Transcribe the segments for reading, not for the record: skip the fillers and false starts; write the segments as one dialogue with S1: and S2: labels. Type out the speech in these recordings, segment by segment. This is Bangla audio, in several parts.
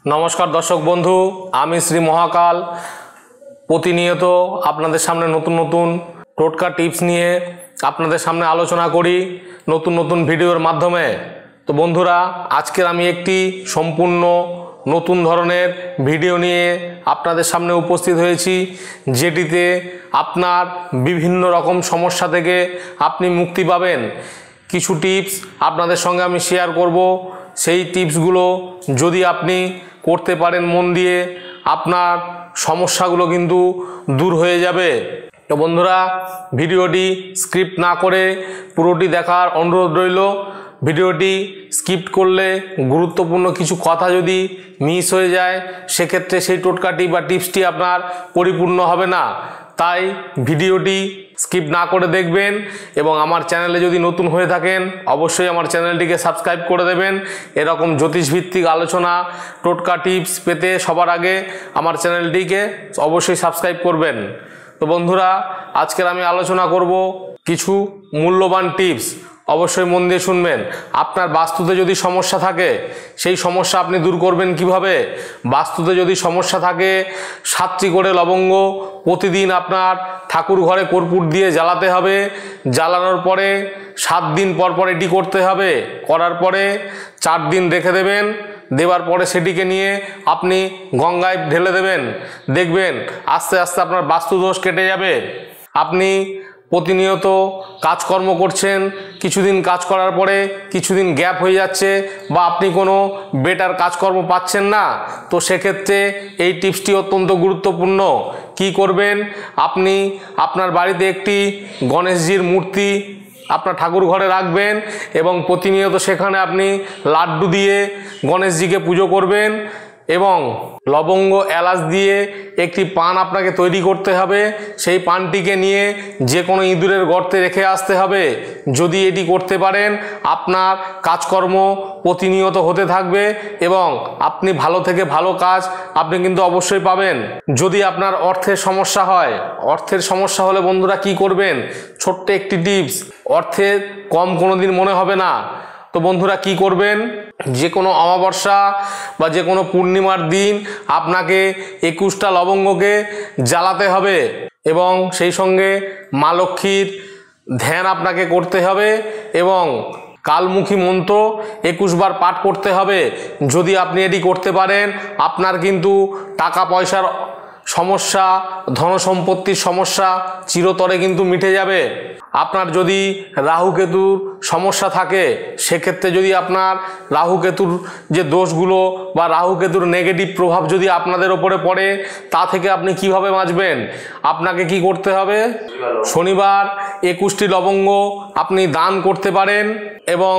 S1: নমস্কার দর্শক বন্ধু, আমি শ্রী মহাকাল প্রতিনিয়ত আপনাদের সামনে নতুন নতুন টোটকা টিপস নিয়ে আপনাদের সামনে আলোচনা করি নতুন নতুন ভিডিওর মাধ্যমে। তো বন্ধুরা, আজকের আমি একটি সম্পূর্ণ নতুন ধরনের ভিডিও নিয়ে আপনাদের সামনে উপস্থিত হয়েছি, যেটিতে আপনার বিভিন্ন রকম সমস্যা থেকে আপনি মুক্তি পাবেন। কিছু টিপস আপনাদের সঙ্গে আমি শেয়ার করব। সেই টিপসগুলো যদি আপনি করতে পারেন মন দিয়ে, আপনার সমস্যাগুলো কিন্তু দূর হয়ে যাবে। তো বন্ধুরা, ভিডিওটি স্কিপ না করে পুরোটি দেখার অনুরোধ রইল। ভিডিওটি স্কিপ করলে গুরুত্বপূর্ণ কিছু কথা যদি মিস হয়ে যায়, সেক্ষেত্রে সেই টোটকাটি বা টিপসটি আপনার পরিপূর্ণ হবে না। তাই ভিডিওটি স্কিপ না করে দেখবেন এবং আমার চ্যানেলে যদি নতুন হয়ে থাকেন অবশ্যই আমার চ্যানেলটিকে সাবস্ক্রাইব করে দেবেন। এরকম জ্যোতিষভিত্তিক আলোচনা, টোটকা টিপস পেতে সবার আগে আমার চ্যানেলটিকে অবশ্যই সাবস্ক্রাইব করবেন। তো বন্ধুরা, আজকের আমি আলোচনা করব কিছু মূল্যবান টিপস। অবশ্যই মন দিয়ে শুনবেন। আপনার বাস্তুতে যদি সমস্যা থাকে, সেই সমস্যা আপনি দূর করবেন কিভাবে? বাস্তুতে যদি সমস্যা থাকে, 7টি করে লবঙ্গ প্রতিদিন আপনার ঠাকুর ঘরে কর্পূর দিয়ে জ্বালাতে হবে। জ্বালানোর পরে 7 দিন পর পর এটি করতে হবে। করার পরে 4 দিন রেখে দেবেন। দেওয়ার পরে সেটিকে নিয়ে আপনি গঙ্গায় ঢেলে দেবেন। দেখবেন আস্তে আস্তে আপনার বাস্তুদোষ কেটে যাবে। আপনি প্রতিনিয়ত কাজকর্ম করছেন, কিছুদিন কাজ করার পরে কিছুদিন গ্যাপ হয়ে যাচ্ছে বা আপনি কোনো বেটার কাজকর্ম পাচ্ছেন না, তো সেক্ষেত্রে এই টিপসটি অত্যন্ত গুরুত্বপূর্ণ। কি করবেন? আপনি আপনার বাড়িতে একটি গণেশজির মূর্তি আপনার ঠাকুর ঘরে রাখবেন এবং প্রতিনিয়ত সেখানে আপনি লাড্ডু দিয়ে গণেশজিকে পুজো করবেন এবং লবঙ্গ এলাচ দিয়ে একটি পান আপনাকে তৈরি করতে হবে। সেই পানটিকে নিয়ে যে কোনো ইঁদুরের গর্তে রেখে আসতে হবে। যদি এটি করতে পারেন, আপনার কাজকর্ম প্রতিনিয়ত হতে থাকবে এবং আপনি ভালো থেকে ভালো কাজ আপনি কিন্তু অবশ্যই পাবেন। যদি আপনার অর্থের সমস্যা হয়, অর্থের সমস্যা হলে বন্ধুরা কি করবেন? ছোট্ট একটি টিপস, অর্থের কম কোনোদিন মনে হবে না। তো বন্ধুরা কি করবেন? যে কোনো অমাবস্যা বা যে কোনো পূর্ণিমার দিন আপনাকে 21টা লবঙ্গকে জ্বালাতে হবে এবং সেই সঙ্গে মা লক্ষ্মীর ধ্যান আপনাকে করতে হবে এবং কালমুখী মন্ত্র 21 বার পাঠ করতে হবে। যদি আপনি এটি করতে পারেন, আপনার কিন্তু টাকা পয়সার সমস্যা, ধনসম্পত্তির সমস্যা চিরতরে কিন্তু মিটে যাবে। আপনার যদি রাহু কেতুর সমস্যা থাকে, সেক্ষেত্রে যদি আপনার রাহু কেতুর যে দোষগুলো বা রাহু কেতুর নেগেটিভ প্রভাব যদি আপনাদের ওপরে পড়ে, তা থেকে আপনি কিভাবে বাঁচবেন? আপনাকে কি করতে হবে? শনিবার 21টি লবঙ্গ আপনি দান করতে পারেন এবং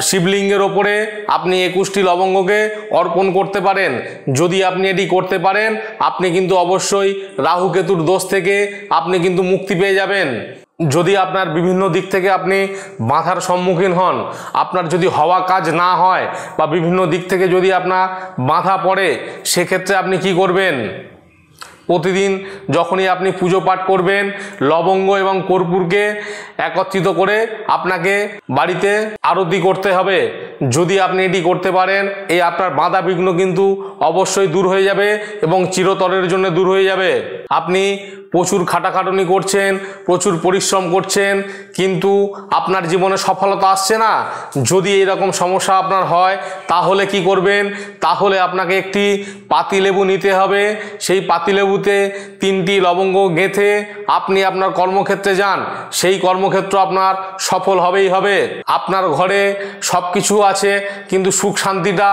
S1: শিবলিঙ্গের ওপরে আপনি 21টি লবঙ্গকে অর্পণ করতে পারেন। যদি আপনি এটি করতে পারেন, আপনি কিন্তু অবশ্যই রাহু কেতুর দোষ থেকে আপনি কিন্তু মুক্তি পেয়ে যাবেন। যদি আপনার বিভিন্ন দিক থেকে আপনি বাধার সম্মুখীন হন, আপনার যদি হওয়া কাজ না হয় বা বিভিন্ন দিক থেকে যদি আপনার বাধা পড়ে, সেক্ষেত্রে আপনি কি করবেন? প্রতিদিন যখনই আপনি পুজো পাঠ করবেন, লবঙ্গ এবং কর্পূরকে একত্রিত করে আপনাকে বাড়িতে আরতি করতে হবে। যদি আপনি এটি করতে পারেন, এই আপনার বাধা বিঘ্ন কিন্তু অবশ্যই দূর হয়ে যাবে এবং চিরতরের জন্য দূর হয়ে যাবে। আপনি প্রচুর খাটাখাটুনি করছেন, প্রচুর পরিশ্রম করছেন, কিন্তু আপনার জীবনে সফলতা আসছে না। যদি এরকম সমস্যা আপনার হয়, তাহলে কি করবেন? তাহলে আপনাকে একটি পাতিলেবু নিতে হবে। সেই পাতিলেবুতে 3টি লবঙ্গ গেঁথে আপনি আপনার কর্মক্ষেত্রে যান। সেই কর্মক্ষেত্র আপনার সফল হবেই হবে। আপনার ঘরে সব কিছু আছে, কিন্তু সুখ শান্তিটা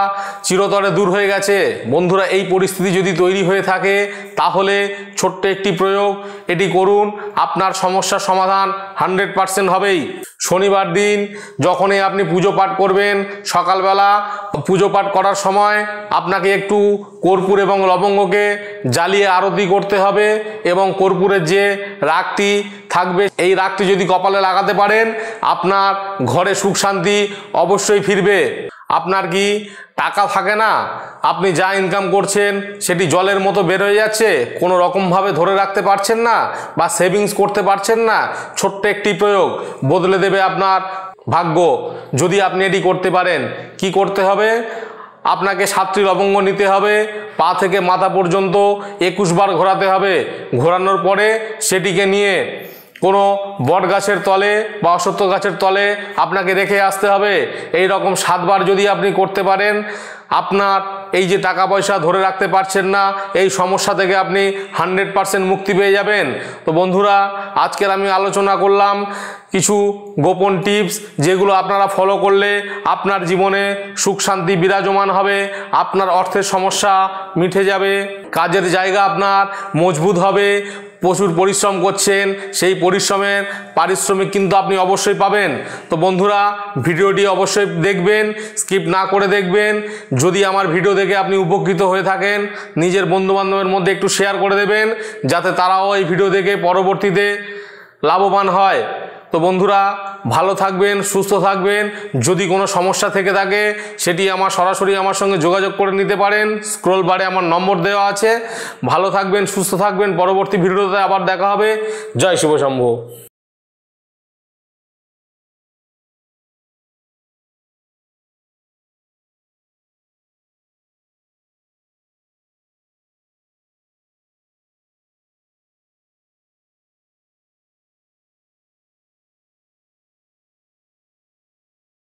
S1: চিরতরে দূর হয়ে গেছে। বন্ধুরা, এই পরিস্থিতি যদি তৈরি হয়ে থাকে, তাহলে ছোট্ট একটি প্রয়োগ এটি করুন, আপনার সমস্যার সমাধান 100% হবেই। শনিবার দিন যখনই আপনি পুজো পাঠ করবেন, সকালবেলা পুজো পাঠ করার সময় আপনাকে একটু কর্পূর এবং লবঙ্গকে জ্বালিয়ে আরতি করতে হবে এবং কর্পূরের যে রাগটি থাকবে, এই রাগটি যদি কপালে লাগাতে পারেন, আপনার ঘরে সুখ শান্তি অবশ্যই ফিরবে। আপনার কি টাকা থাকে না? আপনি যা ইনকাম করছেন সেটি জলের মতো বের হয়ে যাচ্ছে, কোনো রকমভাবে ধরে রাখতে পারছেন না বা সেভিংস করতে পারছেন না। ছোট্ট একটি প্রয়োগ বদলে দেবে আপনার ভাগ্য। যদি আপনি এটি করতে পারেন, কি করতে হবে? আপনাকে 7টি লবঙ্গ নিতে হবে, পা থেকে মাথা পর্যন্ত 21 বার ঘোরাতে হবে। ঘোরানোর পরে সেটিকে নিয়ে কোনো বট গাছের তলে বা অশ্বত্থ গাছের তলে আপনাকে রেখে আসতে হবে। এই রকম 7 বার যদি আপনি করতে পারেন, আপনার এই যে টাকা পয়সা ধরে রাখতে পারছেন না, এই সমস্যা থেকে আপনি 100% মুক্তি পেয়ে যাবেন। তো বন্ধুরা, আজকের আমি আলোচনা করলাম কিছু গোপন টিপস, যেগুলো আপনারা ফলো করলে আপনার জীবনে সুখ শান্তি বিরাজমান হবে, আপনার অর্থের সমস্যা মিটে যাবে, কাজের জায়গা আপনার মজবুত হবে। প্রচুর পরিশ্রম করছেন, সেই পরিশ্রমের পারিশ্রমিক কিন্তু আপনি অবশ্যই পাবেন। তো বন্ধুরা, ভিডিওটি অবশ্যই দেখবেন, স্কিপ না করে দেখবেন। যদি আমার ভিডিও দেখে আপনি উপকৃত হয়ে থাকেন, নিজের বন্ধুবান্ধবের মধ্যে একটু শেয়ার করে দেবেন, যাতে তারাও এই ভিডিও দেখে পরবর্তীতে লাভবান হয়। তো বন্ধুরা, ভালো থাকবেন, সুস্থ থাকবেন। যদি কোনো সমস্যা থেকে থাকে সেটি সরাসরি আমার সঙ্গে যোগাযোগ করে নিতে পারেন। স্ক্রল বারে আমার নম্বর দেওয়া আছে। ভালো থাকবেন, সুস্থ থাকবেন। পরবর্তী ভিডিওতে আবার দেখা হবে। জয় শিব শম্ভু।